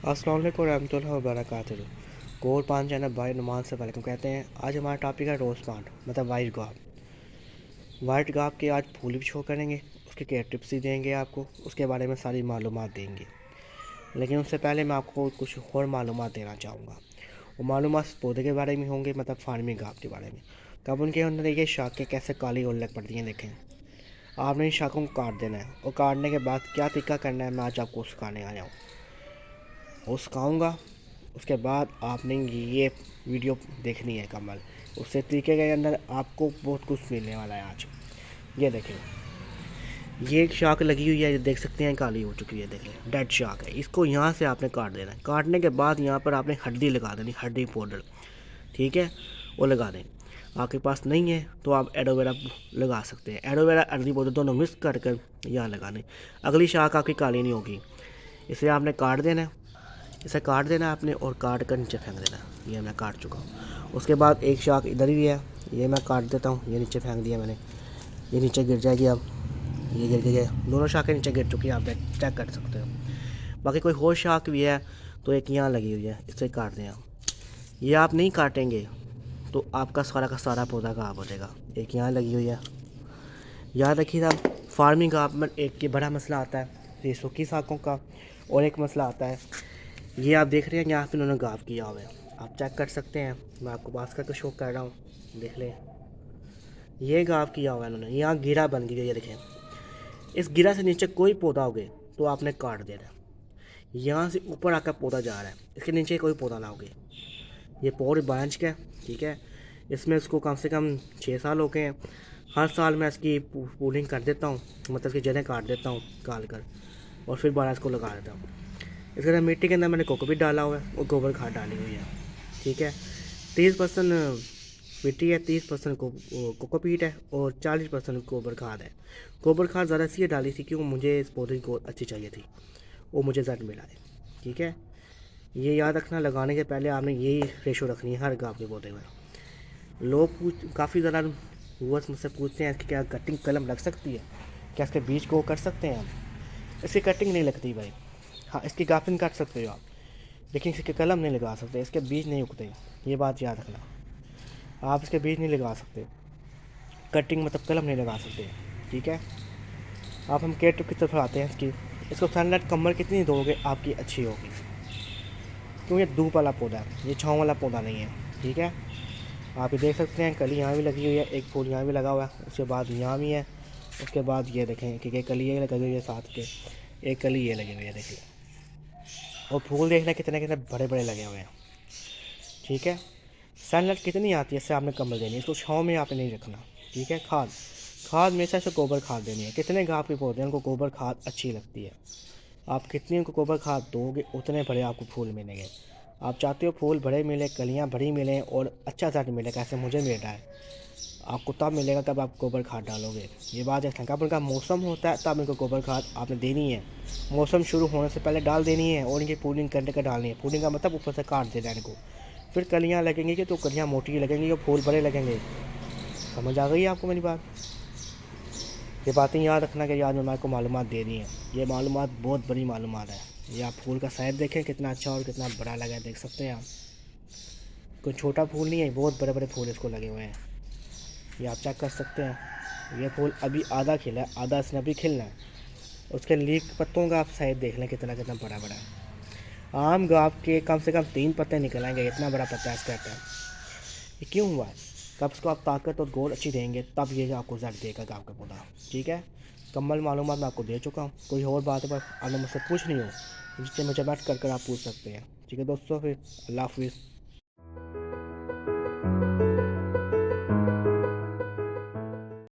अस्सलाम वालेकुम रहमतुल्लाहि व बरकातुहू। गोल पान चैनल भाई नमाज से वालेकुम कहते हैं। आज हमारा टॉपिक है रोज़ प्लांट मतलब वाइट गाप। वाइट गाप के आज फूल भी शो करेंगे, उसके केयर टिप्स ही देंगे आपको, उसके बारे में सारी मालूमात देंगे। लेकिन उससे पहले मैं आपको कुछ और मालूमात देना चाहूँगा। वो मालूमात इस पौधे के बारे में होंगे, मतलब फार्मिंग गाप के बारे में। तब उनके अंदर ये शाखें कैसे काली और लग पड़ती हैं देखें। आपने इन शाखों को काट देना है और काटने के बाद क्या तरीका करना है मैं आज आपको सिखाने आया हूँ। वो सिखाऊँगा, उसके बाद आपने ये वीडियो देखनी है कमल। उससे तरीके के अंदर आपको बहुत कुछ मिलने वाला है आज। ये देखें, ये एक शाख लगी हुई है, ये देख सकते हैं काली हो चुकी है, देखें डेड शाख है। इसको यहाँ से आपने काट देना है। काटने के बाद यहाँ पर आपने हल्दी लगा देनी, हल्दी पाउडर, ठीक है, वो लगा दें। आपके पास नहीं है तो आप एलोवेरा लगा सकते हैं। एलोवेरा हल्दी पाउडर दोनों मिक्स कर कर यहाँ लगा दें। अगली शाख आपकी काली नहीं होगी। इसे आपने काट देना है, इसे काट देना है आपने और काट कर नीचे फेंक देना। ये मैं काट चुका हूँ। उसके बाद एक शाख इधर ही है, ये मैं काट देता हूँ, ये नीचे फेंक दिया मैंने, ये नीचे गिर जाएगी। अब ये गिर गई है, दोनों शाखें नीचे गिर चुकी हैं, आप चेक कर सकते हो। बाकी कोई और शाख भी है तो एक यहाँ लगी हुई है, इसे काट दें आप। ये आप नहीं काटेंगे तो आपका सारा का सारा पौधा खराब हो जाएगा। एक यहाँ लगी हुई है। याद रखिएगा, फार्मिंग का में एक ये बड़ा मसला आता है ये सूखी शाखों का, और एक मसला आता है ये आप देख रहे हैं यहाँ पे उन्होंने गाँव किया हुआ है, आप चेक कर सकते हैं। मैं आपको पास करके शो कर रहा हूँ, देख लें, ये गाँव किया हुआ है उन्होंने। यहाँ गिरा बन गई है, ये देखें। इस गिरा से नीचे कोई पौधा उगे तो आपने काट देना। यहाँ से ऊपर आकर पौधा जा रहा है, इसके नीचे कोई पौधा ना उगे। ये पौध ब्रांच का है, ठीक है। इसमें इसको कम से कम 6 साल हो गए हैं। हर साल मैं इसकी पूलिंग कर देता हूँ, मतलब इसकी जड़ें काट देता हूँ काट कर, और फिर बारह इसको लगा देता हूँ। इसके अंदर मिट्टी के अंदर मैंने कोकोपीट डाला हुआ है और गोबर खाद डाली हुई है, ठीक है। 30% मिट्टी है, 30% कोकोपीट है और 40% गोबर खाद है। गोबर खाद ज़्यादा इसलिए डाली थी क्योंकि मुझे इस पौधे की ग्रोथ अच्छी चाहिए थी, वो मुझे रिजल्ट मिला है, ठीक है। ये याद रखना, लगाने से पहले आपने यही रेशो रखनी है हर गाँव के पौधे में। लोग काफ़ी ज़्यादा व्यूअर्स मुझसे पूछते हैं कि क्या कटिंग कलम लग सकती है, क्या इसके बीज को कर सकते हैं हम। इसकी कटिंग नहीं लगती भाई। हाँ, इसकी गाफिन काट सकते हो आप, लेकिन इसके कलम नहीं लगा सकते, इसके बीज नहीं उगते। ये बात याद रखना, आप इसके बीज नहीं लगा सकते, कटिंग मतलब कलम नहीं लगा सकते, ठीक है। आप हम केयर टिप की तरफ आते हैं इसकी। इसको सनलाइट कमर कितनी दोगे आपकी अच्छी होगी, क्योंकि ये धूप वाला पौधा है, ये छाँव वाला पौधा नहीं है, ठीक है। आप ये देख सकते हैं कली यहाँ भी लगी हुई है, एक फूल यहाँ भी लगा हुआ है, उसके बाद यहाँ भी है, उसके बाद ये देखें कि कली ये लगी हुई है साथ के, एक कली ये लगी हुई है देखिए। और फूल देखना कितने कितने बड़े बड़े लगे हुए हैं, ठीक है। सनलाइट कितनी आती है इससे आपने कमर देनी है, इसको छाँव में आपने नहीं रखना, ठीक है। खाद खाद में से गोबर खाद देनी है। कितने गाँव के पौधे हैं उनको गोबर खाद अच्छी लगती है, आप कितनी उनको गोबर खाद दोगे उतने बड़े आपको फूल मिलेंगे। आप चाहते हो फूल बड़े मिले, कलियाँ बड़ी मिलें और अच्छा रिजल्ट मिले, कैसे मुझे मिल रहा है, आपको तब मिलेगा तब आप गोबर खाद डालोगे। ये बात है, कब उनका मौसम होता है तब इनको गोबर खाद आपने देनी है। मौसम शुरू होने से पहले डाल देनी है और इनकी पूलिंग करने का डालनी है। पूलिंग का मतलब ऊपर से काट देना है इनको, फिर कलियाँ लगेंगी कि तो कलियाँ मोटी लगेंगी और फूल बड़े लगेंगे। समझ आ गई आपको मेरी बात। ये बातें याद रखना कि याद में आपको मालूमात दे दी हैं। ये मालूमात बहुत बड़ी मालूमात है। ये आप फूल का साइज देखें कितना अच्छा और कितना बड़ा लगा है, देख सकते हैं आप। कोई छोटा फूल नहीं है, बहुत बड़े बड़े फूल इसको लगे हुए हैं, ये आप चेक कर सकते हैं। ये फूल अभी आधा खिला है, आधा इसने अभी खिलना है। उसके लीफ पत्तों का आप साइज देख लें कितना कितना बड़ा बड़ा है। आम गाँव के कम से कम 3 पत्ते निकल आएंगे, इतना बड़ा पत्ता है इसका। ये क्यों हुआ है, कब इसको आप ताकत और गोल अच्छी देंगे तब ये आपको रिजल्ट देगा गाँव का पौधा, ठीक है। कम्मल मालूमात मैं आपको दे चुका हूँ। कोई और बात है पर आपने मुझसे पूछनी हो जिससे मुझे बैठ कर आप पूछ सकते हैं, ठीक है दोस्तों। फिर अल्लाह हाफिज़।